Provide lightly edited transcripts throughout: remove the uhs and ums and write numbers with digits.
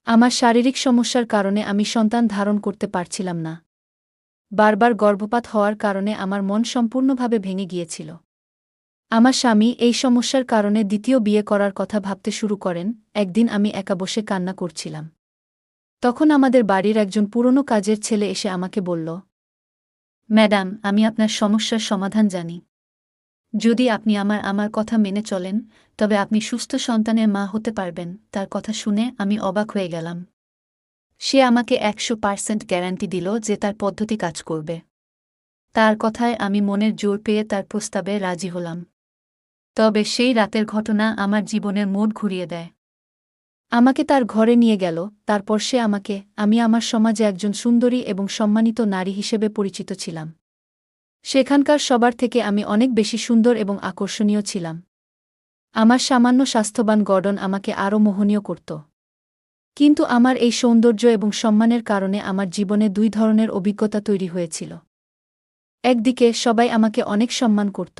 আমার শারীরিক সমস্যার কারণে আমি সন্তান ধারণ করতে পারছিলাম না। বারবার গর্ভপাত হওয়ার কারণে আমার মন সম্পূর্ণভাবে ভেঙে গিয়েছিল। আমার স্বামী এই সমস্যার কারণে দ্বিতীয় বিয়ে করার কথা ভাবতে শুরু করেন। একদিন আমি একা বসে কান্না করছিলাম। তখন আমাদের বাড়ির একজন পুরনো কাজের ছেলে এসে আমাকে বলল, ম্যাডাম, আমি আপনার সমস্যার সমাধান জানি। যদি আপনি আমার কথা মেনে চলেন, তবে আপনি সুস্থ সন্তানের মা হতে পারবেন। তার কথা শুনে আমি অবাক হয়ে গেলাম। সে আমাকে ১০০% গ্যারান্টি দিল যে তার পদ্ধতি কাজ করবে। তার কথায় আমি মনের জোর পেয়ে তার প্রস্তাবে রাজি হলাম। তবে সেই রাতের ঘটনা আমার জীবনের মোড় ঘুরিয়ে দেয়। আমাকে তার ঘরে নিয়ে গেল। তারপর সে আমি আমার সমাজে একজন সুন্দরী এবং সম্মানিত নারী হিসেবে পরিচিত ছিলাম। সেখানকার সবার থেকে আমি অনেক বেশি সুন্দর এবং আকর্ষণীয় ছিলাম। আমার সামান্য স্বাস্থ্যবান গড়ন আমাকে আরও মোহনীয় করত। কিন্তু আমার এই সৌন্দর্য এবং সম্মানের কারণে আমার জীবনে দুই ধরনের অভিজ্ঞতা তৈরি হয়েছিল। একদিকে সবাই আমাকে অনেক সম্মান করত।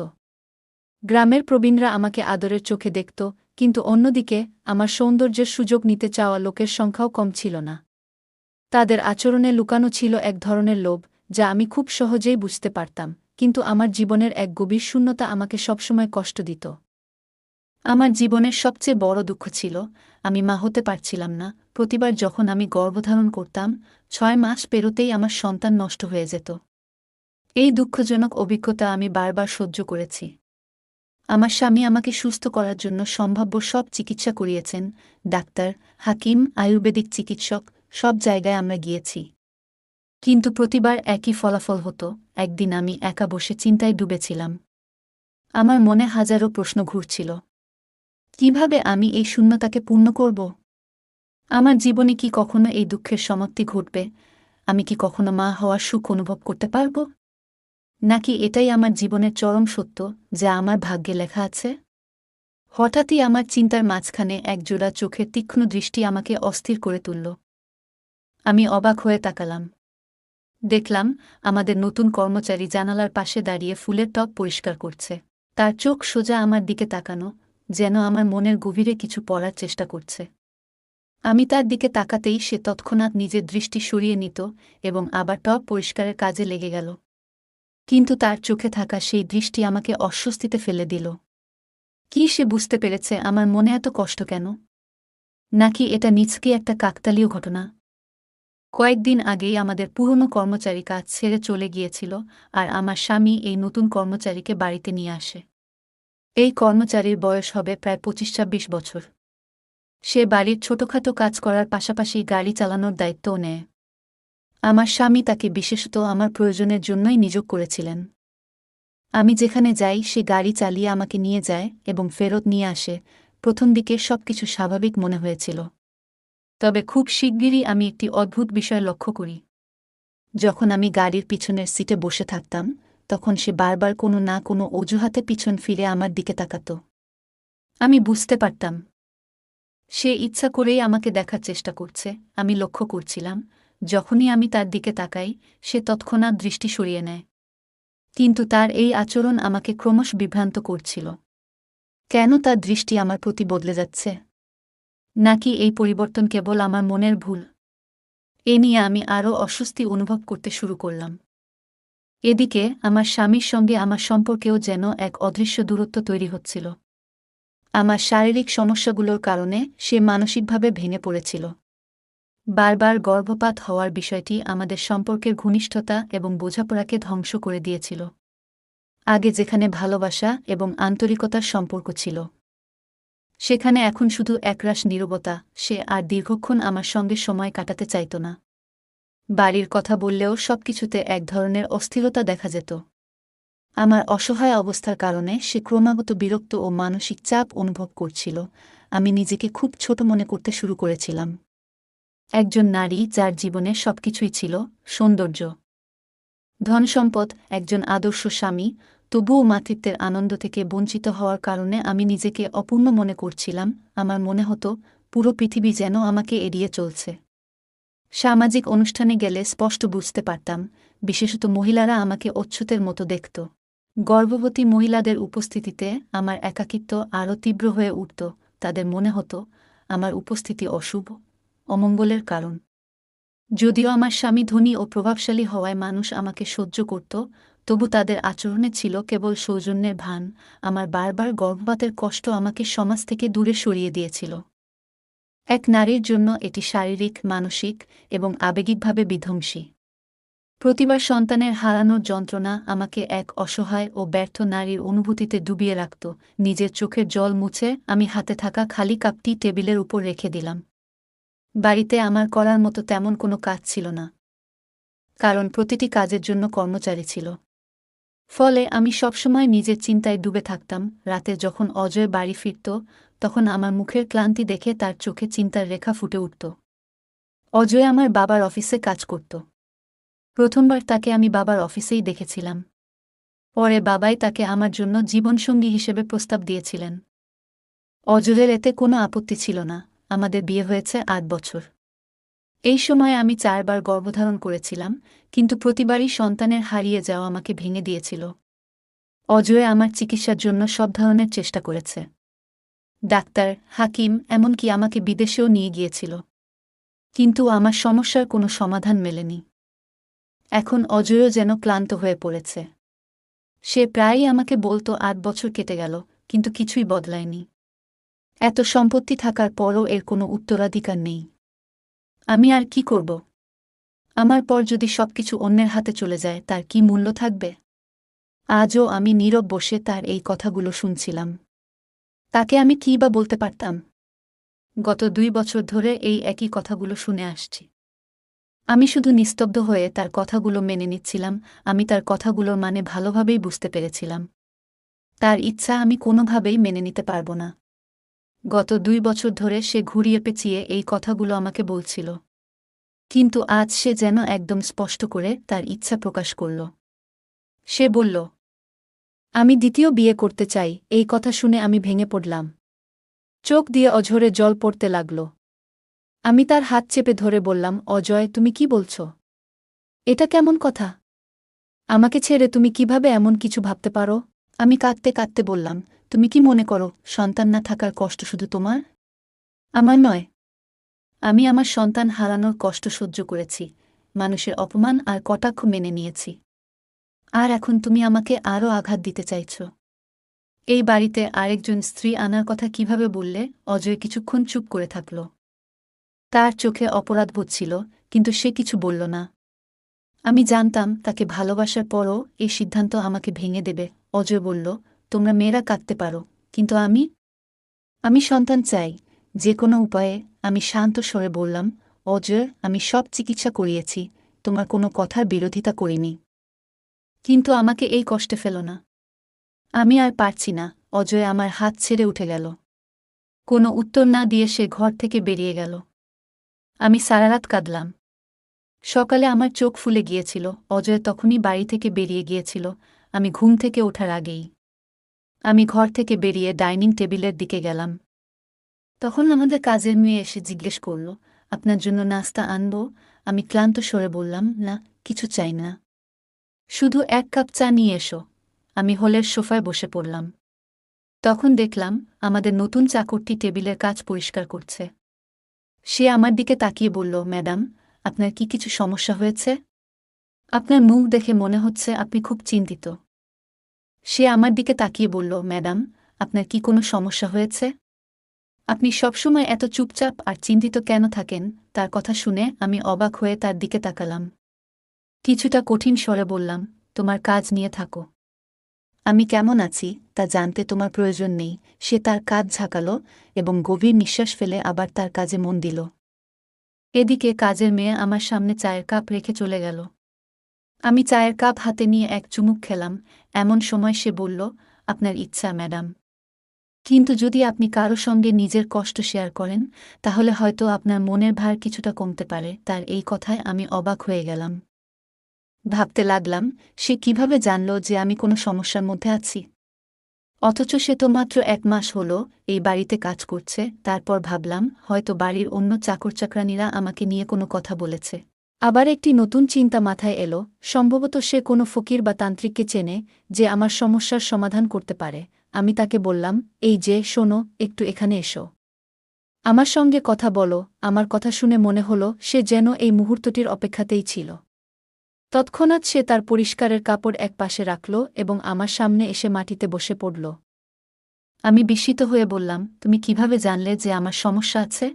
গ্রামের প্রবীণরা আমাকে আদরের চোখে দেখত, কিন্তু অন্যদিকে আমার সৌন্দর্যের সুযোগ নিতে চাওয়া লোকের সংখ্যাও কম ছিল না। তাদের আচরণে লুকানো ছিল এক ধরনের লোভ, যা আমি খুব সহজেই বুঝতে পারতাম, কিন্তু আমার জীবনের এক গভীর শূন্যতা আমাকে সবসময় কষ্ট দিত। আমার জীবনের সবচেয়ে বড় দুঃখ ছিল, আমি মা হতে পারছিলাম না। প্রতিবার যখন আমি গর্ভধারণ করতাম, ৬ মাস পেরোতেই আমার সন্তান নষ্ট হয়ে যেত। এই দুঃখজনক অভিজ্ঞতা আমি বারবার সহ্য করেছি। আমার স্বামী আমাকে সুস্থ করার জন্য সম্ভাব্য সব চিকিৎসা করিয়েছেন। ডাক্তার, হাকিম, আয়ুর্বেদিক চিকিৎসক, সব জায়গায় আমরা গিয়েছি। কিন্তু প্রতিবার একই ফলাফল হতো। একদিন আমি একা বসে চিন্তায় ডুবেছিলাম। আমার মনে হাজারো প্রশ্ন ঘুরছিল। কিভাবে আমি এই শূন্যতাকে পূর্ণ করব? আমার জীবনে কি কখনো এই দুঃখের সমাপ্তি ঘটবে? আমি কি কখনো মা হওয়ার সুখ অনুভব করতে পারব? নাকি এটাই আমার জীবনের চরম সত্য, যা আমার ভাগ্যে লেখা আছে? হঠাৎই আমার চিন্তার মাঝখানে একজোড়া চোখের তীক্ষ্ণ দৃষ্টি আমাকে অস্থির করে তুলল। আমি অবাক হয়ে তাকালাম। দেখলাম, আমাদের নতুন কর্মচারী জানালার পাশে দাঁড়িয়ে ফুলের টব পরিষ্কার করছে। তার চোখ সোজা আমার দিকে তাকানো, যেন আমার মনের গভীরে কিছু পড়ার চেষ্টা করছে। আমি তার দিকে তাকাতেই সে তৎক্ষণাৎ নিজের দৃষ্টি সরিয়ে নিত এবং আবার টব পরিষ্কারের কাজে লেগে গেল। কিন্তু তার চোখে থাকা সেই দৃষ্টি আমাকে অস্বস্তিতে ফেলে দিল। কি সে বুঝতে পেরেছে আমার মনে এত কষ্ট কেন? নাকি এটা নিছকই একটা কাকতালীয় ঘটনা? কয়েকদিন আগেই আমাদের পুরনো কর্মচারী কাজ ছেড়ে চলে গিয়েছিল, আর আমার স্বামী এই নতুন কর্মচারীকে বাড়িতে নিয়ে আসে। এই কর্মচারীর বয়স হবে প্রায় ২৫-২৬ বছর। সে বাড়ির ছোটখাটো কাজ করার পাশাপাশি গাড়ি চালানোর দায়িত্বও নেয়। আমার স্বামী তাকে বিশেষত আমার প্রয়োজনের জন্যই নিয়োগ করেছিলেন। আমি যেখানে যাই সে গাড়ি চালিয়ে আমাকে নিয়ে যায় এবং ফেরত নিয়ে আসে। প্রথম দিকে সবকিছু স্বাভাবিক মনে হয়েছিল। তবে খুব শিগগিরই আমি একটি অদ্ভুত বিষয় লক্ষ্য করি। যখন আমি গাড়ির পিছনের সিটে বসে থাকতাম, তখন সে বারবার কোনো না কোনো অজুহাতে পিছন ফিরে আমার দিকে তাকাত। আমি বুঝতে পারতাম সে ইচ্ছা করেই আমাকে দেখার চেষ্টা করছে। আমি লক্ষ্য করছিলাম, যখনই আমি তার দিকে তাকাই, সে তৎক্ষণাৎ দৃষ্টি সরিয়ে নেয়। কিন্তু তার এই আচরণ আমাকে ক্রমশ বিভ্রান্ত করছিল। কেন তার দৃষ্টি আমার প্রতি বদলে যাচ্ছে? নাকি এই পরিবর্তন কেবল আমার মনের ভুল? এ নিয়ে আমি আরও অস্বস্তি অনুভব করতে শুরু করলাম। এদিকে আমার স্বামীর সঙ্গে আমার সম্পর্কেও যেন এক অদৃশ্য দূরত্ব তৈরি হচ্ছিল। আমার শারীরিক সমস্যাগুলোর কারণে সে মানসিকভাবে ভেঙে পড়েছিল। বারবার গর্ভপাত হওয়ার বিষয়টি আমাদের সম্পর্কের ঘনিষ্ঠতা এবং বোঝাপড়াকে ধ্বংস করে দিয়েছিল। আগে যেখানে ভালোবাসা এবং আন্তরিকতার সম্পর্ক ছিল, সেখানে এখন শুধু একরাশ নীরবতা। সে আর দীর্ঘক্ষণ আমার সঙ্গে সময় কাটাতে চাইত না। বাড়ির কথা বললেও সবকিছুতে এক ধরনের অস্থিরতা দেখা যেত। আমার অসহায় অবস্থার কারণে সে ক্রমাগত বিরক্ত ও মানসিক চাপ অনুভব করছিল। আমি নিজেকে খুব ছোট মনে করতে শুরু করেছিলাম। একজন নারী যার জীবনে সবকিছুই ছিল, সৌন্দর্য, ধনসম্পদ, একজন আদর্শ স্বামী, তবুও মাতৃত্বের আনন্দ থেকে বঞ্চিত হওয়ার কারণে আমি নিজেকে অপূর্ণ মনে করছিলাম। আমার মনে হতো পুরো পৃথিবী যেন আমাকে এড়িয়ে চলছে। সামাজিক অনুষ্ঠানে গেলে স্পষ্ট বুঝতে পারতাম, বিশেষত মহিলারা আমাকে অচ্ছুতের মতো দেখত। গর্ভবতী মহিলাদের উপস্থিতিতে আমার একাকিত্ব আরও তীব্র হয়ে উঠত। তাদের মনে হতো আমার উপস্থিতি অশুভ, অমঙ্গলের কারণ। যদিও আমার স্বামী ধনী ও প্রভাবশালী হওয়ায় মানুষ আমাকে সহ্য করত, তবু তাদের আচরণে ছিল কেবল সৌজন্যের ভান। আমার বারবার গর্ভপাতের কষ্ট আমাকে সমাজ থেকে দূরে সরিয়ে দিয়েছিল। এক নারীর জন্য এটি শারীরিক, মানসিক এবং আবেগিকভাবে বিধ্বংসী। প্রতিবার সন্তানের হারানোর যন্ত্রণা আমাকে এক অসহায় ও ব্যর্থ নারীর অনুভূতিতে ডুবিয়ে রাখত। নিজের চোখের জল মুছে আমি হাতে থাকা খালি কাপটি টেবিলের উপর রেখে দিলাম। বাড়িতে আমার করার মতো তেমন কোনো কাজ ছিল না, কারণ প্রতিটি কাজের জন্য কর্মচারী ছিল। ফলে আমি সবসময় নিজের চিন্তায় ডুবে থাকতাম। রাতে যখন অজয় বাড়ি ফিরত, তখন আমার মুখের ক্লান্তি দেখে তার চোখে চিন্তার রেখা ফুটে উঠত। অজয় আমার বাবার অফিসে কাজ করত। প্রথমবার তাকে আমি বাবার অফিসেই দেখেছিলাম। পরে বাবাই তাকে আমার জন্য জীবনসঙ্গী হিসেবে প্রস্তাব দিয়েছিলেন। অজয়ের এতে কোনো আপত্তি ছিল না। আমাদের বিয়ে হয়েছে ৮ বছর। এই সময় আমি ৪ বার গর্ভধারণ করেছিলাম, কিন্তু প্রতিবারই সন্তানের হারিয়ে যাওয়া আমাকে ভেঙে দিয়েছিল। অজয় আমার চিকিৎসার জন্য সব ধরনের চেষ্টা করেছে। ডাক্তার, হাকিম, এমনকি আমাকে বিদেশেও নিয়ে গিয়েছিল। কিন্তু আমার সমস্যার কোনো সমাধান মেলেনি। এখন অজয়ও যেন ক্লান্ত হয়ে পড়েছে। সে প্রায়ই আমাকে বলতো ৮ বছর কেটে গেল, কিন্তু কিছুই বদলায়নি। এত সম্পত্তি থাকার পরও এর কোনো উত্তরাধিকার নেই। আমি আর কি করব? আমার পর যদি সবকিছু অন্যের হাতে চলে যায়, তার কি মূল্য থাকবে? আজও আমি নীরব বসে তার এই কথাগুলো শুনছিলাম। তাকে আমি কী বা বলতে পারতাম? গত ২ বছর ধরে এই একই কথাগুলো শুনে আসছি। আমি শুধু নিস্তব্ধ হয়ে তার কথাগুলো মেনে নিচ্ছিলাম। আমি তার কথাগুলোর মানে ভালোভাবেই বুঝতে পেরেছিলাম। তার ইচ্ছা আমি কোনোভাবেই মেনে নিতে পারব না। গত ২ বছর ধরে সে ঘুরিয়ে পেঁচিয়ে এই কথাগুলো আমাকে বলছিল। কিন্তু আজ সে যেন একদম স্পষ্ট করে তার ইচ্ছা প্রকাশ করল। সে বলল, আমি দ্বিতীয় বিয়ে করতে চাই। এই কথা শুনে আমি ভেঙে পড়লাম। চোখ দিয়ে অঝরে জল পড়তে লাগল। আমি তার হাত চেপে ধরে বললাম, অজয়, তুমি কি বলছ? এটা কেমন কথা? আমাকে ছেড়ে তুমি কিভাবে এমন কিছু ভাবতে পারো? আমি কাঁদতে কাঁদতে বললাম, তুমি কি মনে করো সন্তান না থাকার কষ্ট শুধু তোমার? আমার নয়। আমি আমার সন্তান হারানোর কষ্ট সহ্য করেছি, মানুষের অপমান আর কটাক্ষ মেনে নিয়েছি। আর এখন তুমি আমাকে আরও আঘাত দিতে চাইছ। এই বাড়িতে আরেকজন স্ত্রী আনার কথা কিভাবে বললে? অজয় কিছুক্ষণ চুপ করে থাকল। তার চোখে অপরাধবোধ ছিল, কিন্তু সে কিছু বলল না। আমি জানতাম তাকে ভালোবাসার পরও এই সিদ্ধান্ত আমাকে ভেঙে দেবে। অজয় বলল, তোমরা মেয়েরা কাঁদতে পারো, কিন্তু আমি সন্তান চাই, যে কোনো উপায়ে। আমি শান্ত স্বরে বললাম, অজয়, আমি সব চিকিৎসা করিয়েছি, তোমার কোনো কথার বিরোধিতা করিনি, কিন্তু আমাকে এই কষ্টে ফেলো না। আমি আর পারছি না। অজয় আমার হাত ছেড়ে উঠে গেল। কোনো উত্তর না দিয়ে সে ঘর থেকে বেরিয়ে গেল। আমি সারারাত কাঁদলাম। সকালে আমার চোখ ফুলে গিয়েছিল। অজয় তখনই বাড়ি থেকে বেরিয়ে গিয়েছিল, আমি ঘুম থেকে ওঠার আগেই। আমি ঘর থেকে বেরিয়ে ডাইনিং টেবিলের দিকে গেলাম। তখন আমাদের কাজের মেয়ে এসে জিজ্ঞেস করল, আপনার জন্য নাস্তা আনব? আমি ক্লান্ত স্বরে বললাম, না, কিছু চাই না, শুধু ১ কাপ চা নিয়ে এসো। আমি হলের সোফায় বসে পড়লাম। তখন দেখলাম আমাদের নতুন চাকরটি টেবিলের কাজ পরিষ্কার করছে। সে আমার দিকে তাকিয়ে বলল, ম্যাডাম, আপনার কি কিছু সমস্যা হয়েছে? আপনার মুখ দেখে মনে হচ্ছে আপনি খুব চিন্তিত। সে আমার দিকে তাকিয়ে বলল, ম্যাডাম, আপনার কি কোনো সমস্যা হয়েছে? আপনি সবসময় এত চুপচাপ আর চিন্তিত কেন থাকেন? তার কথা শুনে আমি অবাক হয়ে তার দিকে তাকালাম। কিছুটা কঠিন স্বরে বললাম, তোমার কাজ নিয়ে থাকো। আমি কেমন আছি তা জানতে তোমার প্রয়োজন নেই। সে তার কাঁধ ঝাঁকালো এবং গভীর নিঃশ্বাস ফেলে আবার তার কাজে মন দিল। এদিকে কাজের মেয়ে আমার সামনে চায়ের কাপ রেখে চলে গেল। আমি চায়ের কাপ হাতে নিয়ে এক চুমুক খেলাম। এমন সময় সে বলল, আপনার ইচ্ছা ম্যাডাম, কিন্তু যদি আপনি কারো সঙ্গে নিজের কষ্ট শেয়ার করেন, তাহলে হয়তো আপনার মনের ভার কিছুটা কমতে পারে। তার এই কথায় আমি অবাক হয়ে গেলাম। ভাবতে লাগলাম, সে কিভাবে জানল যে আমি কোনো সমস্যার মধ্যে আছি? অথচ সে তো মাত্র ১ মাস হল এই বাড়িতে কাজ করছে। তারপর ভাবলাম, হয়তো বাড়ির অন্য চাকরচাকরানীরা আমাকে নিয়ে কোনো কথা বলেছে। আবার একটি নতুন চিন্তা মাথায় এলো, সম্ভবত সে কোনো ফকির বা তান্ত্রিককে চেনে, যে আমার সমস্যার সমাধান করতে পারে। আমি তাকে বললাম, এই যে, শোনো, একটু এখানে এসো। আমার সঙ্গে কথা বলো। আমার কথা শুনে মনে হলো সে যেন এই মুহূর্তটির অপেক্ষাতেই ছিল। তৎক্ষণাৎ সে তার পরিষ্কারের কাপড় এক পাশে রাখল এবং আমার সামনে এসে মাটিতে বসে পড়ল। আমি বিস্মিত হয়ে বললাম, তুমি কিভাবে জানলে যে আমার সমস্যা আছে?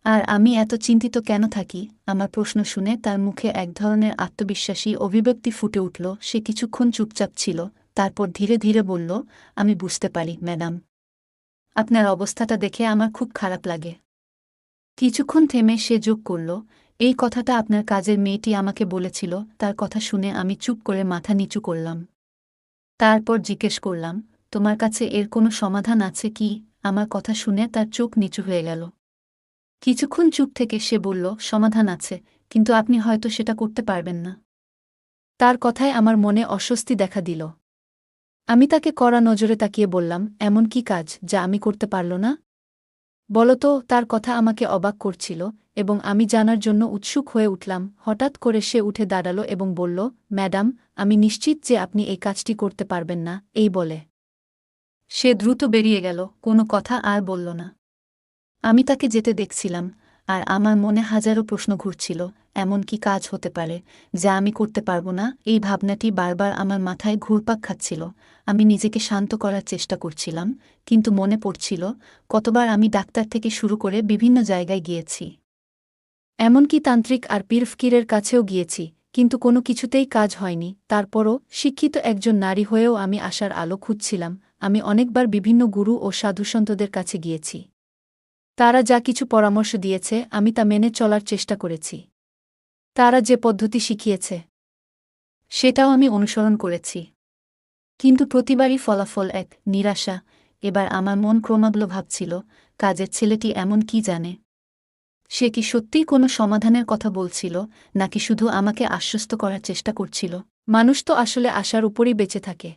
আর আমি এত চিন্তিত কেন থাকি? আমার প্রশ্ন শুনে তার মুখে এক ধরনের আত্মবিশ্বাসী অভিব্যক্তি ফুটে উঠল। সে কিছুক্ষণ চুপচাপ ছিল, তারপর ধীরে ধীরে বলল, আমি বুঝতে পারি ম্যাডাম। আপনার অবস্থাটা দেখে আমার খুব খারাপ লাগে। কিছুক্ষণ থেমে সে যোগ করল, এই কথাটা আপনার কাজের মেয়েটি আমাকে বলেছিল। তার কথা শুনে আমি চুপ করে মাথা নিচু করলাম। তারপর জিজ্ঞেস করলাম, তোমার কাছে এর কোনো সমাধান আছে কি? আমার কথা শুনে তার চোখ নিচু হয়ে গেল। কিছুক্ষণ চুপ থেকে সে বলল, সমাধান আছে, কিন্তু আপনি হয়তো সেটা করতে পারবেন না। তার কথায় আমার মনে অস্বস্তি দেখা দিল। আমি তাকে কড়া নজরে তাকিয়ে বললাম, এমন কি কাজ যা আমি করতে পারল না? বলতো। তার কথা আমাকে অবাক করছিল এবং আমি জানার জন্য উৎসুক হয়ে উঠলাম। হঠাৎ করে সে উঠে দাঁড়াল এবং বলল, ম্যাডাম, আমি নিশ্চিত যে আপনি এই কাজটি করতে পারবেন না। এই বলে সে দ্রুত বেরিয়ে গেল, কোনো কথা আর বলল না। আমি তাকে যেতে দেখছিলাম, আর আমার মনে হাজারো প্রশ্ন ঘুরছিল। এমন কি কাজ হতে পারে যা আমি করতে পারব না? এই ভাবনাটি বারবার আমার মাথায় ঘুরপাক খাচ্ছিল। আমি নিজেকে শান্ত করার চেষ্টা করছিলাম, কিন্তু মনে পড়ছিল কতবার আমি ডাক্তার থেকে শুরু করে বিভিন্ন জায়গায় গিয়েছি। এমনকি তান্ত্রিক আর পীর ফকিরের কাছেও গিয়েছি, কিন্তু কোনো কিছুতেই কাজ হয়নি। তারপরও শিক্ষিত একজন নারী হয়েও আমি আশার আলো খুঁজছিলাম। আমি অনেকবার বিভিন্ন গুরু ও সাধুসন্তদের কাছে গিয়েছি। তারা যা কিছু পরামর্শ দিয়েছে আমি তা মেনে চলার চেষ্টা করেছি। তারা যে পদ্ধতি শিখিয়েছে সেটাও আমি অনুসরণ করেছি। কিন্তু প্রতিবারই ফলাফল এক, নিরাশা। এবার আমার মন ক্রমাগত ভাবছিল, কাজের ছেলেটি এমন কি জানে? সে কি সত্যিই কোনো সমাধানের কথা বলছিল, নাকি শুধু আমাকে আশ্বস্ত করার চেষ্টা করছিল? মানুষ তো আসলে আশার উপরই বেঁচে থাকে।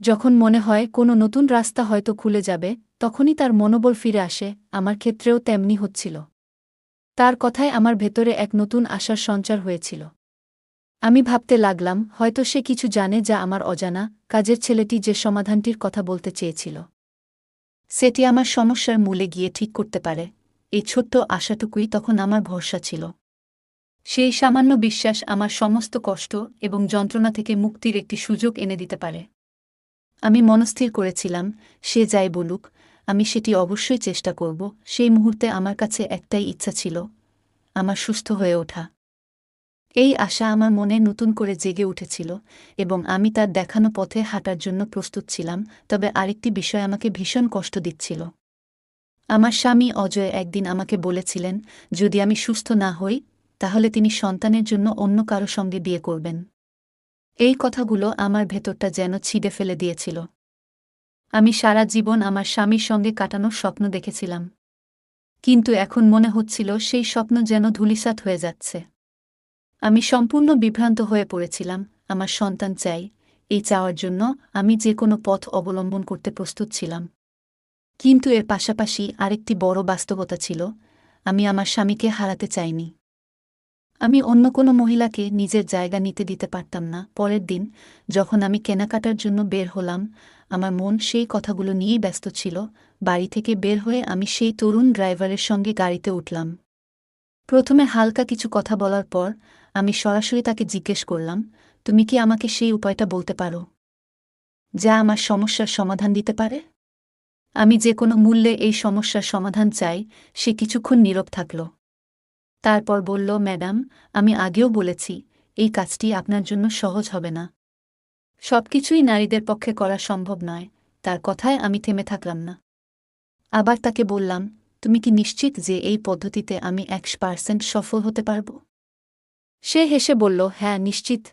যখন মনে হয় কোনো নতুন রাস্তা হয়তো খুলে যাবে, তখনই তার মনোবল ফিরে আসে। আমার ক্ষেত্রেও তেমনি হচ্ছিল। তার কথায় আমার ভেতরে এক নতুন আশার সঞ্চার হয়েছিল। আমি ভাবতে লাগলাম, হয়তো সে কিছু জানে যা আমার অজানা। কাজের ছেলেটি যে সমাধানটির কথা বলতে চেয়েছিল, সেটি আমার সমস্যার মূলে গিয়ে ঠিক করতে পারে। এই ছোট্ট আশাটুকুই তখন আমার ভরসা ছিল। সেই সামান্য বিশ্বাস আমার সমস্ত কষ্ট এবং যন্ত্রণা থেকে মুক্তির একটি সুযোগ এনে দিতে পারে। আমি মনস্থির করেছিলাম, সে যাই বলুক, আমি সেটি অবশ্যই চেষ্টা করব। সেই মুহূর্তে আমার কাছে একটাই ইচ্ছা ছিল, আমার সুস্থ হয়ে ওঠা। এই আশা আমার মনে নতুন করে জেগে উঠেছিল এবং আমি তার দেখানো পথে হাঁটার জন্য প্রস্তুত ছিলাম। তবে আরেকটি বিষয় আমাকে ভীষণ কষ্ট দিচ্ছিল। আমার স্বামী অজয় একদিন আমাকে বলেছিলেন, যদি আমি সুস্থ না হই, তাহলে তিনি সন্তানের জন্য অন্য কারো সঙ্গে বিয়ে করবেন। এই কথাগুলো আমার ভেতরটা যেন ছিঁড়ে ফেলে দিয়েছিল। আমি সারা জীবন আমার স্বামীর সঙ্গে কাটানোর স্বপ্ন দেখেছিলাম, কিন্তু এখন মনে হচ্ছিল সেই স্বপ্ন যেন ধূলিসাৎ হয়ে যাচ্ছে। আমি সম্পূর্ণ বিভ্রান্ত হয়ে পড়েছিলাম। আমার সন্তান চাই, এই চাওয়ার জন্য আমি যে কোনো পথ অবলম্বন করতে প্রস্তুত ছিলাম। কিন্তু এর পাশাপাশি আরেকটি বড় বাস্তবতা ছিল, আমি আমার স্বামীকে হারাতে চাইনি। আমি অন্য কোনো মহিলাকে নিজের জায়গা নিতে দিতে পারতাম না। পরের দিন যখন আমি কেনাকাটার জন্য বের হলাম, আমার মন সেই কথাগুলো নিয়েই ব্যস্ত ছিল। বাড়ি থেকে বের হয়ে আমি সেই তরুণ ড্রাইভারের সঙ্গে গাড়িতে উঠলাম। প্রথমে হালকা কিছু কথা বলার পর আমি সরাসরি তাকে জিজ্ঞেস করলাম, তুমি কি আমাকে সেই উপায়টা বলতে পারো যা আমার সমস্যার সমাধান দিতে পারে? আমি যে কোনো মূল্যে এই সমস্যার সমাধান চাই। সে কিছুক্ষণ নীরব থাকল, তারপর বলল, ম্যাডাম, আমি আগেও বলেছি, এই কাজটি আপনার জন্য সহজ হবে না। সবকিছুই নারীদের পক্ষে করা সম্ভব নয়। তার কথায় আমি থেমে থাকলাম না। আবার তাকে বললাম, তুমি কি নিশ্চিত যে এই পদ্ধতিতে আমি 100% সফল হতে পারব? সে হেসে বলল, হ্যাঁ, নিশ্চিত।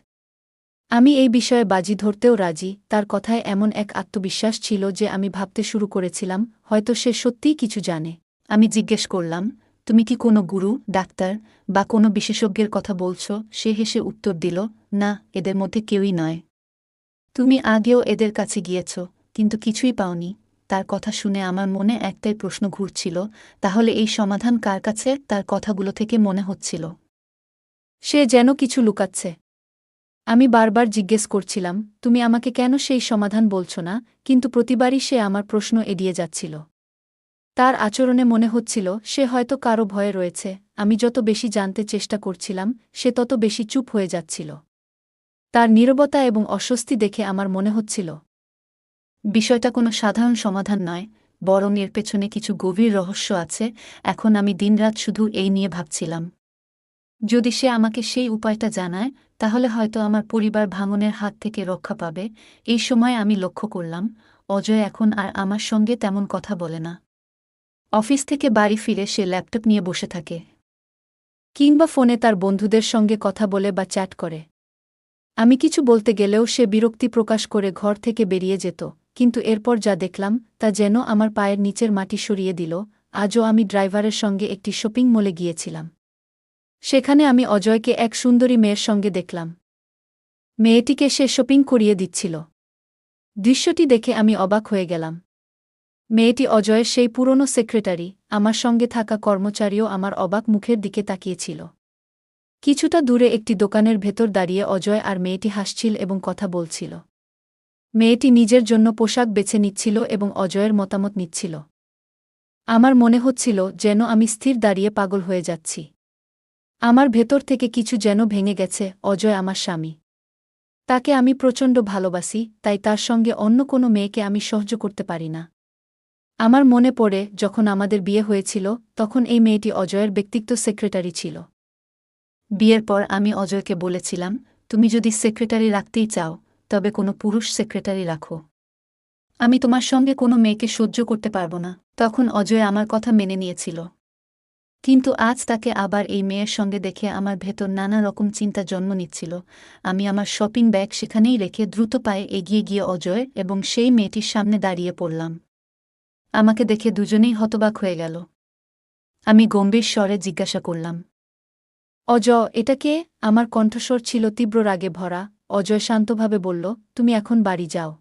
আমি এই বিষয়ে বাজি ধরতেও রাজি। তার কথায় এমন এক আত্মবিশ্বাস ছিল যে আমি ভাবতে শুরু করেছিলাম, হয়তো সে সত্যিই কিছু জানে। আমি জিজ্ঞেস করলাম, তুমি কি কোনো গুরু, ডাক্তার বা কোনো বিশেষজ্ঞের কথা বলছ? সে হেসে উত্তর দিল, না, এদের মধ্যে কেউই নয়। তুমি আগেও এদের কাছে গিয়েছ, কিন্তু কিছুই পাওনি। তার কথা শুনে আমার মনে একটাই প্রশ্ন ঘুরছিল, তাহলে এই সমাধান কার কাছে? তার কথাগুলো থেকে মনে হচ্ছিল সে যেন কিছু লুকাচ্ছে। আমি বারবার জিজ্ঞেস করছিলাম, তুমি আমাকে কেন সেই সমাধান বলছ না? কিন্তু প্রতিবারই সে আমার প্রশ্ন এড়িয়ে যাচ্ছিল। তার আচরণে মনে হচ্ছিল সে হয়তো কারো ভয়ে রয়েছে। আমি যত বেশি জানতে চেষ্টা করছিলাম সে তত বেশি চুপ হয়ে যাচ্ছিল। তার নীরবতা এবং অস্বস্তি দেখে আমার মনে হচ্ছিল বিষয়টা কোনো সাধারণ সমাধান নয়, বরং এর পেছনে কিছু গভীর রহস্য আছে। এখন আমি দিনরাত শুধু এই নিয়ে ভাবছিলাম। যদি সে আমাকে সেই উপায়টা জানায়, তাহলে হয়তো আমার পরিবার ভাঙনের হাত থেকে রক্ষা পাবে। এই সময় আমি লক্ষ্য করলাম অজয় এখন আর আমার সঙ্গে তেমন কথা বলে না। অফিস থেকে বাড়ি ফিরে সে ল্যাপটপ নিয়ে বসে থাকে, কিংবা ফোনে তার বন্ধুদের সঙ্গে কথা বলে বা চ্যাট করে। আমি কিছু বলতে গেলেও সে বিরক্তি প্রকাশ করে ঘর থেকে বেরিয়ে যেত। কিন্তু এরপর যা দেখলাম তা যেন আমার পায়ের নিচের মাটি সরিয়ে দিল। আজও আমি ড্রাইভারের সঙ্গে একটি শপিং মলে গিয়েছিলাম। সেখানে আমি অজয়কে এক সুন্দরী মেয়ের সঙ্গে দেখলাম। মেয়েটিকে সে শপিং করিয়ে দিচ্ছিল। দৃশ্যটি দেখে আমি অবাক হয়ে গেলাম। মেয়েটি অজয়ের সেই পুরনো সেক্রেটারি। আমার সঙ্গে থাকা কর্মচারীও আমার অবাক মুখের দিকে তাকিয়েছিল। কিছুটা দূরে একটি দোকানের ভেতর দাঁড়িয়ে অজয় আর মেয়েটি হাসছিল এবং কথা বলছিল। মেয়েটি নিজের জন্য পোশাক বেছে নিচ্ছিল এবং অজয়ের মতামত নিচ্ছিল। আমার মনে হচ্ছিল যেন আমি স্থির দাঁড়িয়ে পাগল হয়ে যাচ্ছি। আমার ভেতর থেকে কিছু যেন ভেঙে গেছে। অজয় আমার স্বামী। তাকে আমি প্রচণ্ড ভালোবাসি, তাই তার সঙ্গে অন্য কোনো মেয়েকে আমি সহ্য করতে পারি না। আমার মনে পড়ে যখন আমাদের বিয়ে হয়েছিল, তখন এই মেয়েটি অজয়ের ব্যক্তিগত সেক্রেটারি ছিল। বিয়ের পর আমি অজয়কে বলেছিলাম, তুমি যদি সেক্রেটারি রাখতেই চাও, তবে কোনো পুরুষ সেক্রেটারি রাখো। আমি তোমার সঙ্গে কোনো মেয়েকে সহ্য করতে পারব না। তখন অজয় আমার কথা মেনে নিয়েছিল। কিন্তু আজ তাকে আবার এই মেয়ের সঙ্গে দেখে আমার ভেতর নানা রকম চিন্তা জন্ম নিচ্ছিল। আমি আমার শপিং ব্যাগ সেখানেই রেখে দ্রুত পায়ে এগিয়ে গিয়ে অজয় এবং সেই মেয়েটির সামনে দাঁড়িয়ে পড়লাম। আমাকে দেখে দুজনেই হতবাক হয়ে গেল। আমি গম্ভীর স্বরে জিজ্ঞাসা করলাম, অজয়, এটা কে? আমার কণ্ঠস্বর ছিল তীব্র রাগে ভরা। অজয় শান্তভাবে বলল, তুমি এখন বাড়ি যাও।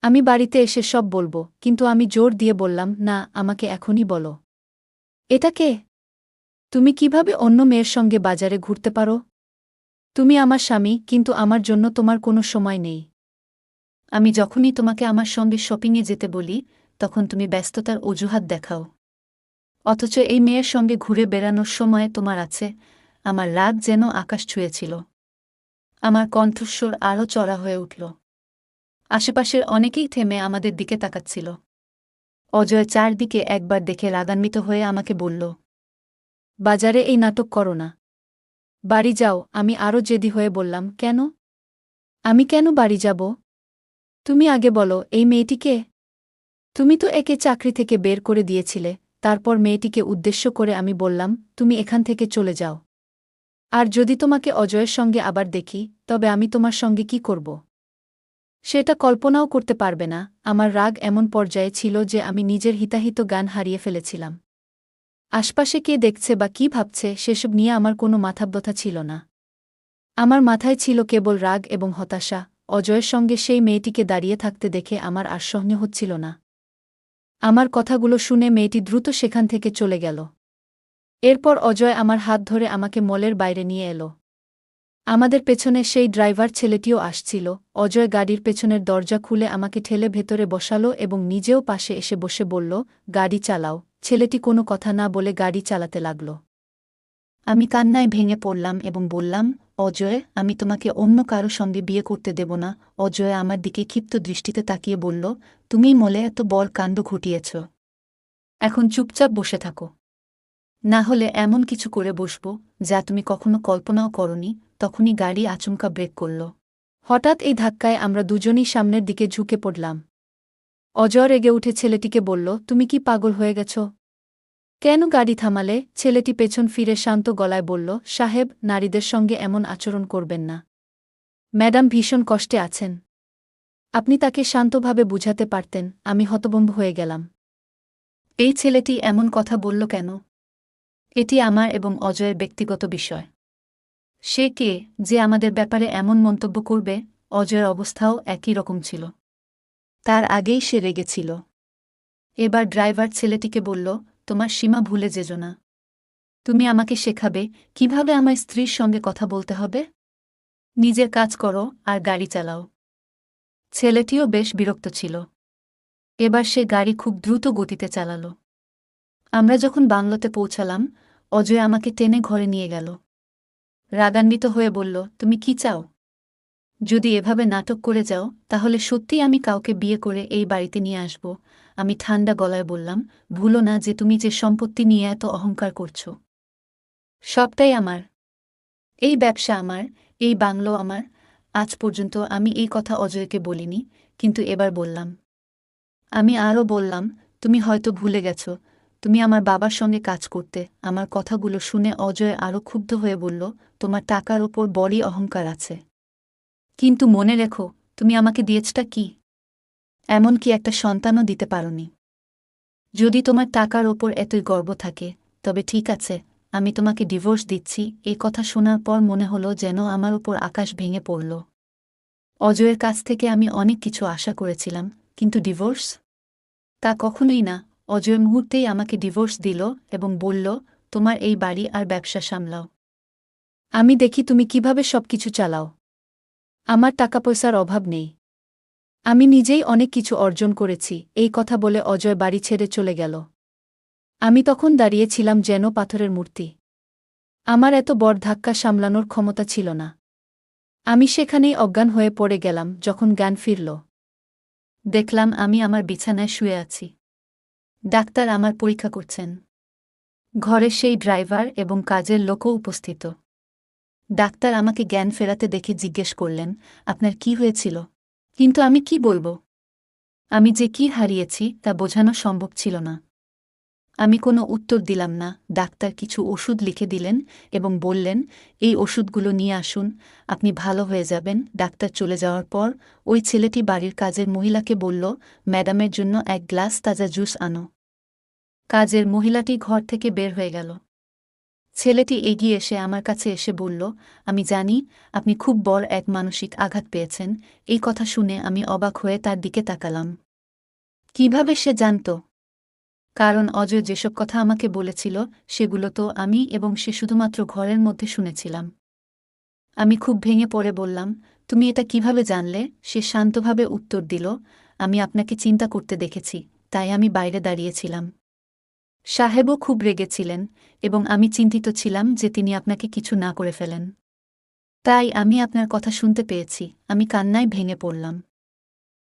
আমি বাড়িতে এসে সব বলবো। কিন্তু আমি জোর দিয়ে বললাম, না, আমাকে এখনই বলো। এটা কে? তুমি কিভাবে অন্য মেয়ের সঙ্গে বাজারে ঘুরতে পারো? তুমি আমার স্বামী, কিন্তু আমার জন্য তোমার কোনো সময় নেই। আমি যখনই তোমাকে আমার সঙ্গে শপিংয়ে যেতে বলি, তখন তুমি ব্যস্ততার অজুহাত দেখাও। অথচ এই মেয়ের সঙ্গে ঘুরে বেড়ানোর সময় তোমার আছে। আমার রাগ যেন আকাশ ছুঁয়েছিল। আমার কণ্ঠস্বর আরও চড়া হয়ে উঠল। আশেপাশের অনেকেই থেমে আমাদের দিকে তাকাচ্ছিল। অজয় চারদিকে একবার দেখে রাগান্বিত হয়ে আমাকে বলল, বাজারে এই নাটক করো না। বাড়ি যাও। আমি আরও জেদি হয়ে বললাম, কেন? আমি কেন বাড়ি যাব? তুমি আগে বলো, এই মেয়েটিকে? তুমি তো একে চাকরি থেকে বের করে দিয়েছিলে। তারপর মেয়েটিকে উদ্দেশ্য করে আমি বললাম, তুমি এখান থেকে চলে যাও। আর যদি তোমাকে অজয়ের সঙ্গে আবার দেখি, তবে আমি তোমার সঙ্গে কি করব? সেটা কল্পনাও করতে পারবে না। আমার রাগ এমন পর্যায়ে ছিল যে আমি নিজের হিতাহিত জ্ঞান হারিয়ে ফেলেছিলাম। আশপাশে কে দেখছে বা কি ভাবছে সেসব নিয়ে আমার কোনো মাথাব্যথা ছিল না। আমার মাথায় ছিল কেবল রাগ এবং হতাশা। অজয়ের সঙ্গে সেই মেয়েটিকে দাঁড়িয়ে থাকতে দেখে আমার আর সহ্য হচ্ছিল না। আমার কথাগুলো শুনে মেয়েটি দ্রুত সেখান থেকে চলে গেল। এরপর অজয় আমার হাত ধরে আমাকে মলের বাইরে নিয়ে এলো। আমাদের পেছনে সেই ড্রাইভার ছেলেটিও আসছিল। অজয় গাড়ির পেছনের দরজা খুলে আমাকে ঠেলে ভেতরে বসালো এবং নিজেও পাশে এসে বসে বলল, গাড়ি চালাও। ছেলেটি কোনো কথা না বলে গাড়ি চালাতে লাগল। আমি কান্নায় ভেঙে পড়লাম এবং বললাম, অজয়, আমি তোমাকে অন্য কারো সঙ্গে বিয়ে করতে দেব না। অজয় আমার দিকে ক্ষিপ্ত দৃষ্টিতে তাকিয়ে বলল, তুমিই মলে এত বড় কাণ্ড ঘটিয়েছ। এখন চুপচাপ বসে থাকো। না হলে এমন কিছু করে বসব যা তুমি কখনো কল্পনাও করনি। তখনই গাড়ি আচমকা ব্রেক করল। হঠাৎ এই ধাক্কায় আমরা দুজনই সামনের দিকে ঝুঁকে পড়লাম। অজয় রেগে উঠে ছেলেটিকে বলল, তুমি কি পাগল হয়ে গেছ? কেন গাড়ি থামালে? ছেলেটি পেছন ফিরে শান্ত গলায় বলল, সাহেব, নারীদের সঙ্গে এমন আচরণ করবেন না। ম্যাডাম ভীষণ কষ্টে আছেন। আপনি তাকে শান্তভাবে বুঝাতে পারতেন। আমি হতভম্ব হয়ে গেলাম। এই ছেলেটি এমন কথা বলল কেন? এটি আমার এবং অজয়ের ব্যক্তিগত বিষয়। সে কে যে আমাদের ব্যাপারে এমন মন্তব্য করবে? অজয়ের অবস্থাও একই রকম ছিল। তার আগেই সে রেগেছিল। এবার ড্রাইভার ছেলেটিকে বলল, তোমার সীমা ভুলে যেও না। তুমি আমাকে শেখাবে কিভাবে আমার স্ত্রীর সঙ্গে কথা বলতে হবে? নিজের কাজ করো আর গাড়ি চালাও। ছেলেটিও বেশ বিরক্ত ছিল। এবার সে গাড়ি খুব দ্রুত গতিতে চালাল। আমরা যখন বাংলোতে পৌঁছালাম, অজয় আমাকে টেনে ঘরে নিয়ে গেল। রাগান্বিত হয়ে বলল, তুমি কি চাও? যদি এভাবে নাটক করে যাও তাহলে সত্যিই আমি কাউকে বিয়ে করে এই বাড়িতে নিয়ে আসব। আমি ঠান্ডা গলায় বললাম, ভুলো না যে তুমি যে সম্পত্তি নিয়ে এত অহংকার করছো, সবটাই আমার। এই ব্যবসা আমার, এই বাংলো আমার। আজ পর্যন্ত আমি এই কথা অজয়কে বলিনি, কিন্তু এবার বললাম। আমি আরও বললাম, তুমি হয়তো ভুলে গেছ, তুমি আমার বাবার সঙ্গে কাজ করতে। আমার কথাগুলো শুনে অজয় আরও ক্ষুব্ধ হয়ে বলল, তোমার টাকার ওপর বড়ই অহংকার আছে, কিন্তু মনে রেখো তুমি আমাকে দিয়েছটা কি? এমনকি একটা সন্তানও দিতে পারোনি। যদি তোমার টাকার ওপর এতই গর্ব থাকে, তবে ঠিক আছে, আমি তোমাকে ডিভোর্স দিচ্ছি। এই কথা শোনার পর মনে হলো যেন আমার উপর আকাশ ভেঙে পড়ল। অজয়ের কাছ থেকে আমি অনেক কিছু আশা করেছিলাম, কিন্তু ডিভোর্স? তা কখনোই না। অজয় মুহূর্তেই আমাকে ডিভোর্স দিল এবং বলল, তোমার এই বাড়ি আর ব্যবসা সামলাও। আমি দেখি তুমি কিভাবে সবকিছু চালাও। আমার টাকা পয়সার অভাব নেই। আমি নিজেই অনেক কিছু অর্জন করেছি। এই কথা বলে অজয় বাড়ি ছেড়ে চলে গেল। আমি তখন দাঁড়িয়েছিলাম যেন পাথরের মূর্তি। আমার এত বড় ধাক্কা সামলানোর ক্ষমতা ছিল না। আমি সেখানেই অজ্ঞান হয়ে পড়ে গেলাম। যখন জ্ঞান ফিরল, দেখলাম আমি আমার বিছানায় শুয়ে আছি। ডাক্তার আমার পরীক্ষা করছেন। ঘরে সেই ড্রাইভার এবং কাজের লোকও উপস্থিত। ডাক্তার আমাকে জ্ঞান ফেরাতে দেখে জিজ্ঞেস করলেন, আপনার কি হয়েছিল? কিন্তু আমি কি বলবো? আমি যে কি হারিয়েছি তা বোঝানো সম্ভব ছিল না। আমি কোনো উত্তর দিলাম না। ডাক্তার কিছু ওষুধ লিখে দিলেন এবং বললেন, এই ওষুধগুলো নিয়ে আসুন, আপনি ভালো হয়ে যাবেন। ডাক্তার চলে যাওয়ার পর ওই ছেলেটি বাড়ির কাজের মহিলাকে বলল, ম্যাডামের জন্য এক গ্লাস তাজা জুস আনো। কাজের মহিলাটি ঘর থেকে বের হয়ে গেল। ছেলেটি এগিয়ে এসে আমার কাছে এসে বলল, আমি জানি আপনি খুব বড় এক মানসিক আঘাত পেয়েছেন। এই কথা শুনে আমি অবাক হয়ে তার দিকে তাকালাম। কিভাবে সে জানত? কারণ অজয় যেসব কথা আমাকে বলেছিল সেগুলো তো আমি এবং সে শুধুমাত্র ঘরের মধ্যে শুনেছিলাম। আমি খুব ভেঙে পড়ে বললাম, তুমি এটা কিভাবে জানলে? সে শান্তভাবে উত্তর দিল, আমি আপনাকে চিন্তা করতে দেখেছি, তাই আমি বাইরে দাঁড়িয়েছিলাম। সাহেবও খুব রেগেছিলেন এবং আমি চিন্তিত ছিলাম যে তিনি আপনাকে কিছু না করে ফেলেন। তাই আমি আপনার কথা শুনতে পেয়েছি। আমি কান্নায় ভেঙে পড়লাম।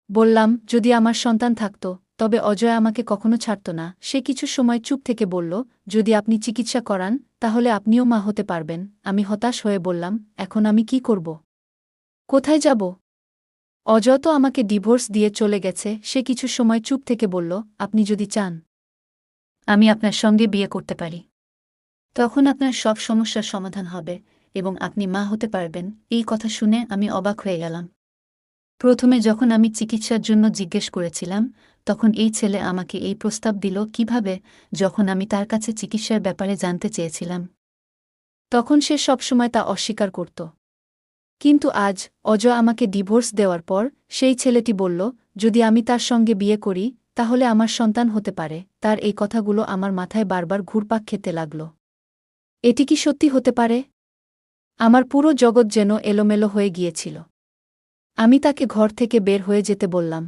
বললাম, যদি আমার সন্তান থাকত তবে অজয় আমাকে কখনো ছাড়ত না। সে কিছু সময় চুপ থেকে বলল, যদি আপনি চিকিৎসা করান তাহলে আপনিও মা হতে পারবেন। আমি হতাশ হয়ে বললাম, এখন আমি কি করব? কোথায় যাব? অজয় তো আমাকে ডিভোর্স দিয়ে চলে গেছে। সে কিছু সময় চুপ থেকে বলল, আপনি যদি চান আমি আপনার সঙ্গে বিয়ে করতে পারি। তখন আপনার সব সমস্যার সমাধান হবে এবং আপনি মা হতে পারবেন। এই কথা শুনে আমি অবাক হয়ে গেলাম। প্রথমে যখন আমি চিকিৎসার জন্য জিজ্ঞেস করেছিলাম, তখন এই ছেলে আমাকে এই প্রস্তাব দিল কিভাবে? যখন আমি তার কাছে চিকিৎসার ব্যাপারে জানতে চেয়েছিলাম, তখন সে সবসময় তা অস্বীকার করত। কিন্তু আজ অজয় আমাকে ডিভোর্স দেওয়ার পর সেই ছেলেটি বলল, যদি আমি তার সঙ্গে বিয়ে করি তাহলে আমার সন্তান হতে পারে। তার এই কথাগুলো আমার মাথায় বারবার ঘুরপাক খেতে লাগল। এটি কি সত্যি হতে পারে? আমার পুরো জগৎ যেন এলোমেলো হয়ে গিয়েছিল। আমি তাকে ঘর থেকে বের হয়ে যেতে বললাম,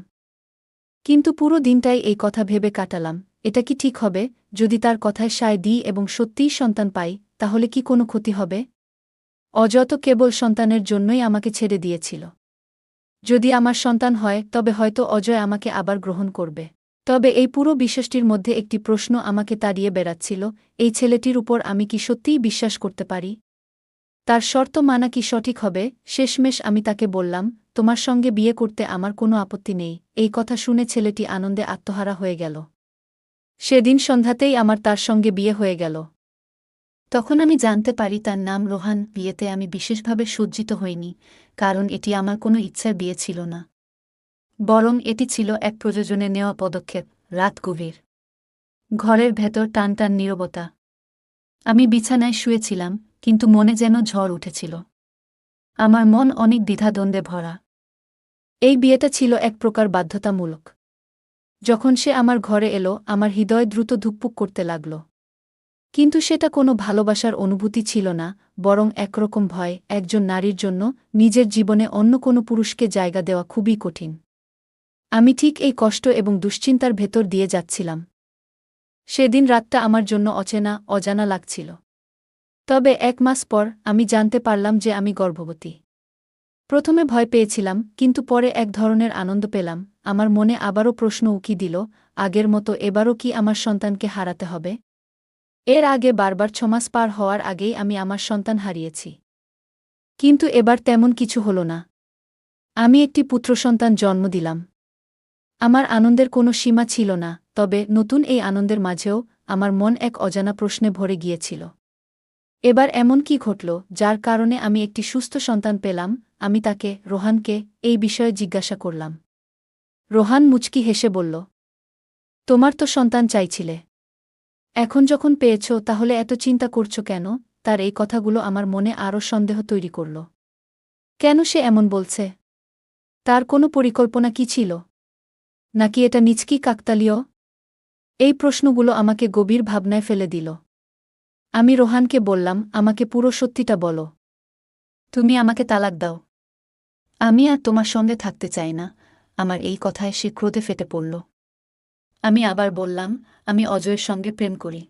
কিন্তু পুরো দিনটাই এই কথা ভেবে কাটালাম। এটা কি ঠিক হবে? যদি তার কথায় সায় দিই এবং সত্যিই সন্তান পাই, তাহলে কি কোনো ক্ষতি হবে? অজয় তো কেবল সন্তানের জন্যই আমাকে ছেড়ে দিয়েছিল। যদি আমার সন্তান হয় তবে হয়তো অজয় আমাকে আবার গ্রহণ করবে। তবে এই পুরো বিশ্বাসটির মধ্যে একটি প্রশ্ন আমাকে তাড়িয়ে বেড়াচ্ছিল, এই ছেলেটির উপর আমি কি সত্যিই বিশ্বাস করতে পারি? তার শর্ত মানা কি সঠিক হবে? শেষমেশ আমি তাকে বললাম, তোমার সঙ্গে বিয়ে করতে আমার কোনো আপত্তি নেই। এই কথা শুনে ছেলেটি আনন্দে আত্মহারা হয়ে গেল। সেদিন সন্ধ্যাতেই আমার তার সঙ্গে বিয়ে হয়ে গেল। তখন আমি জানতে পারি তার নাম রোহান। বিয়েতে আমি বিশেষভাবে সজ্জিত হইনি, কারণ এটি আমার কোনো ইচ্ছার বিয়ে ছিল না। বরং এটি ছিল এক প্রয়োজনে নেওয়া পদক্ষেপ। রাত গভীর। ঘরের ভেতর টানটান নীরবতা। আমি বিছানায় শুয়েছিলাম, কিন্তু মনে যেন ঝড় উঠেছিল। আমার মন অনেক দ্বিধাদ্বন্দ্বে ভরা। এই বিয়েটা ছিল এক প্রকার বাধ্যতামূলক। যখন সে আমার ঘরে এলো, আমার হৃদয় দ্রুত ধুকপুক করতে লাগল। কিন্তু সেটা কোনো ভালোবাসার অনুভূতি ছিল না, বরং একরকম ভয়। একজন নারীর জন্য নিজের জীবনে অন্য কোনো পুরুষকে জায়গা দেওয়া খুবই কঠিন। আমি ঠিক এই কষ্ট এবং দুশ্চিন্তার ভেতর দিয়ে যাচ্ছিলাম। সেদিন রাতটা আমার জন্য অচেনা অজানা লাগছিল। তবে ১ মাস পর আমি জানতে পারলাম যে আমি গর্ভবতী। প্রথমে ভয় পেয়েছিলাম, কিন্তু পরে এক ধরনের আনন্দ পেলাম। আমার মনে আবারও প্রশ্ন উকি দিল, আগের মতো এবারও কি আমার সন্তানকে হারাতে হবে? এর আগে বারবার ৬ মাস পার হওয়ার আগেই আমি আমার সন্তান হারিয়েছি। কিন্তু এবার তেমন কিছু হল না। আমি একটি পুত্রসন্তান জন্ম দিলাম। আমার আনন্দের কোনো সীমা ছিল না, তবে নতুন এই আনন্দের মাঝেও আমার মন এক অজানা প্রশ্নে ভরে গিয়েছিল। এবার এমন কি ঘটল, যার কারণে আমি একটি সুস্থ সন্তান পেলাম? আমি তাকে, রোহানকে, এই বিষয়ে জিজ্ঞাসা করলাম। রোহান মুচকি হেসে বলল, তোমার তো সন্তান চাইছিলে। এখন যখন পেয়েছ, তাহলে এত চিন্তা করছ কেন? তার এই কথাগুলো আমার মনে আরও সন্দেহ তৈরি করল। কেন সে এমন বলছে? তার কোনো পরিকল্পনা কি ছিল? নাকি এটা নিছকি কাকতালীয়? এই প্রশ্নগুলো আমাকে গভীর ভাবনায় ফেলে দিল। আমি রোহানকে বললাম, আমাকে পুরো সত্যিটা বলো। তুমি আমাকে তালাক দাও। আমি আর তোমার সঙ্গে থাকতে চাই না। আমার এই কথায় সে ক্রোধে ফেটে পড়ল। আমি আবার বললাম, আমি অজয়ের সঙ্গে প্রেম করি।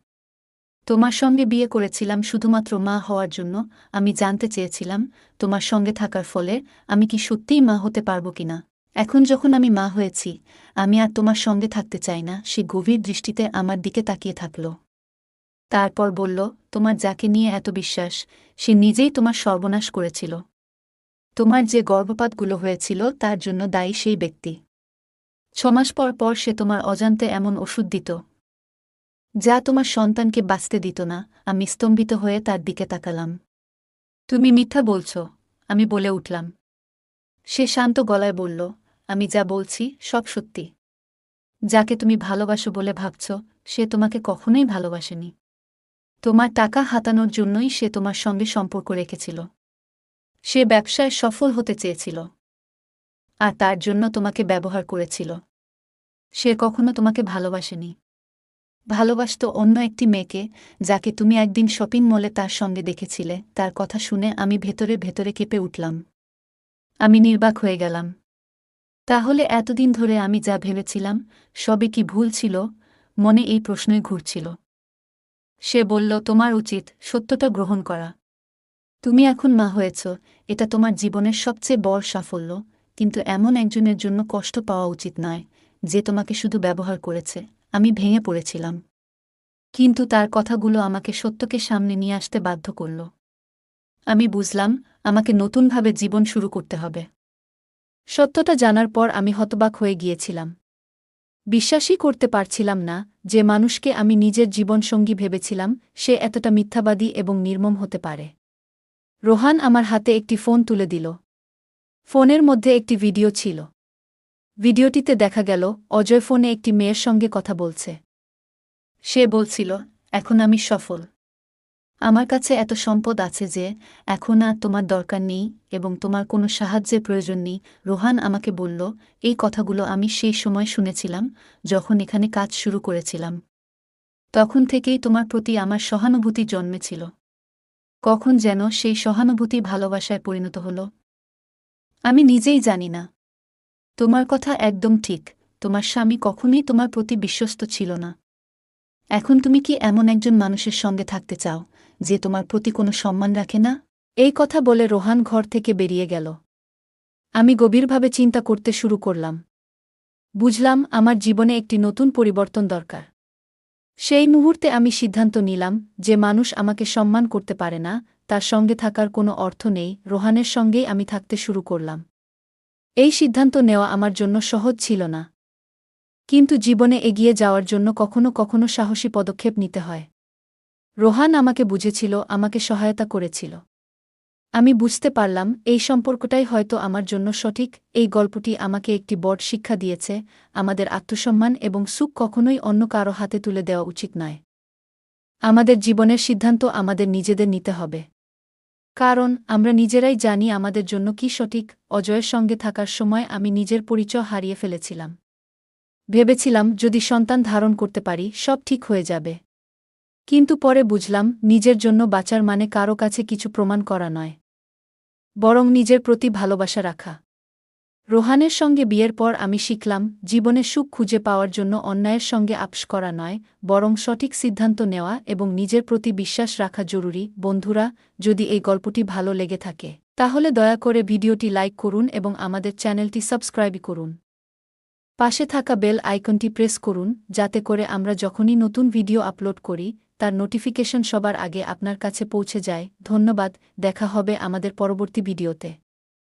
তোমার সঙ্গে বিয়ে করেছিলাম শুধুমাত্র মা হওয়ার জন্য। আমি জানতে চেয়েছিলাম, তোমার সঙ্গে থাকার ফলে আমি কি সত্যিই মা হতে পারব কিনা। এখন যখন আমি মা হয়েছি, আমি আর তোমার সঙ্গে থাকতে চাই না। সে গভীর দৃষ্টিতে আমার দিকে তাকিয়ে থাকল। তারপর বলল, তোমার যাকে নিয়ে এত বিশ্বাস, সে নিজেই তোমার সর্বনাশ করেছিল। তোমার যে গর্ভপাতগুলো হয়েছিল তার জন্য দায়ী সেই ব্যক্তি। ৬ মাস পর পর সে তোমার অজান্তে এমন ওষুধ দিত, যা তোমার সন্তানকে বাঁচতে দিত না। আমি স্তম্ভিত হয়ে তার দিকে তাকালাম। তুমি মিথ্যা বলছ, আমি বলে উঠলাম। সে শান্ত গলায় বলল, আমি যা বলছি সব সত্যি। যাকে তুমি ভালোবাসো বলে ভাবছ, সে তোমাকে কখনোই ভালোবাসেনি। তোমার টাকা হাতানোর জন্যই সে তোমার সঙ্গে সম্পর্ক রেখেছিল। সে ব্যবসায় সফল হতে চেয়েছিল, আর তার জন্য তোমাকে ব্যবহার করেছিল। সে কখনো তোমাকে ভালোবাসেনি। ভালোবাসত অন্য একটি মেয়েকে, যাকে তুমি একদিন শপিং মলে তার সঙ্গে দেখেছিলে। তার কথা শুনে আমি ভেতরে ভেতরে কেঁপে উঠলাম। আমি নির্বাক হয়ে গেলাম। তাহলে এতদিন ধরে আমি যা ভেবেছিলাম, সবই কি ভুল ছিল? মনে এই প্রশ্নই ঘুরছিল। সে বলল, তোমার উচিত সত্যটা গ্রহণ করা। তুমি এখন মা হয়েছ, এটা তোমার জীবনের সবচেয়ে বড় সাফল্য। কিন্তু এমন একজনের জন্য কষ্ট পাওয়া উচিত নয়, যে তোমাকে শুধু ব্যবহার করেছে। আমি ভেঙে পড়েছিলাম, কিন্তু তার কথাগুলো আমাকে সত্যকে সামনে নিয়ে আসতে বাধ্য করল। আমি বুঝলাম, আমাকে নতুনভাবে জীবন শুরু করতে হবে। সত্যটা জানার পর আমি হতবাক হয়ে গিয়েছিলাম। বিশ্বাসই করতে পারছিলাম না যে মানুষকে আমি নিজের জীবনসঙ্গী ভেবেছিলাম, সে এতটা মিথ্যাবাদী এবং নির্মম হতে পারে। রোহান আমার হাতে একটি ফোন তুলে দিল। ফোনের মধ্যে একটি ভিডিও ছিল। ভিডিওটিতে দেখা গেল, অজয় ফোনে একটি মেয়ের সঙ্গে কথা বলছে। সে বলছিল, এখন আমি সফল। আমার কাছে এত সম্পদ আছে যে এখন আর তোমার দরকার নেই, এবং তোমার কোনো সাহায্যের প্রয়োজন নেই। রোহান আমাকে বলল, এই কথাগুলো আমি সেই সময় শুনেছিলাম, যখন এখানে কাজ শুরু করেছিলাম। তখন থেকেই তোমার প্রতি আমার সহানুভূতি জন্মেছিল। কখন যেন সেই সহানুভূতি ভালোবাসায় পরিণত হল, আমি নিজেই জানি না। তোমার কথা একদম ঠিক। তোমার স্বামী কখনোই তোমার প্রতি বিশ্বস্ত ছিল না। এখন তুমি কি এমন একজন মানুষের সঙ্গে থাকতে চাও, যে তোমার প্রতি কোনো সম্মান রাখে না? এই কথা বলে রোহান ঘর থেকে বেরিয়ে গেল। আমি গভীরভাবে চিন্তা করতে শুরু করলাম। বুঝলাম, আমার জীবনে একটি নতুন পরিবর্তন দরকার। সেই মুহূর্তে আমি সিদ্ধান্ত নিলাম, যে মানুষ আমাকে সম্মান করতে পারে না, তার সঙ্গে থাকার কোনো অর্থ নেই। রোহানের সঙ্গেই আমি থাকতে শুরু করলাম। এই সিদ্ধান্ত নেওয়া আমার জন্য সহজ ছিল না, কিন্তু জীবনে এগিয়ে যাওয়ার জন্য কখনো কখনো সাহসী পদক্ষেপ নিতে হয়। রোহান আমাকে বুঝেছিল, আমাকে সহায়তা করেছিল। আমি বুঝতে পারলাম, এই সম্পর্কটাই হয়তো আমার জন্য সঠিক। এই গল্পটি আমাকে একটি বড় শিক্ষা দিয়েছে, আমাদের আত্মসম্মান এবং সুখ কখনোই অন্য কারো হাতে তুলে দেওয়া উচিত নয়। আমাদের জীবনের সিদ্ধান্ত আমাদের নিজেদের নিতে হবে, কারণ আমরা নিজেরাই জানি আমাদের জন্য কি সঠিক। অজয়ের সঙ্গে থাকার সময় আমি নিজের পরিচয় হারিয়ে ফেলেছিলাম। ভেবেছিলাম, যদি সন্তান ধারণ করতে পারি, সব ঠিক হয়ে যাবে। কিন্তু পরে বুঝলাম, নিজের জন্য বাঁচার মানে কারো কাছে কিছু প্রমাণ করা নয়, বরং নিজের প্রতি ভালোবাসা রাখা। রোহানের সঙ্গে বিয়ের পর আমি শিখলাম, জীবনে সুখ খুঁজে পাওয়ার জন্য অন্যায়ের সঙ্গে আপস করা নয়, বরং সঠিক সিদ্ধান্ত নেওয়া এবং নিজের প্রতি বিশ্বাস রাখা জরুরি। বন্ধুরা, যদি এই গল্পটি ভালো লেগে থাকে তাহলে দয়া করে ভিডিওটি লাইক করুন এবং আমাদের চ্যানেলটি সাবস্ক্রাইব করুন। পাশে থাকা বেল আইকনটি প্রেস করুন, যাতে করে আমরা যখনই নতুন ভিডিও আপলোড করি তার নোটিফিকেশন সবার আগে আপনার কাছে পৌঁছে যায়। ধন্যবাদ, দেখা হবে আমাদের পরবর্তী ভিডিওতে।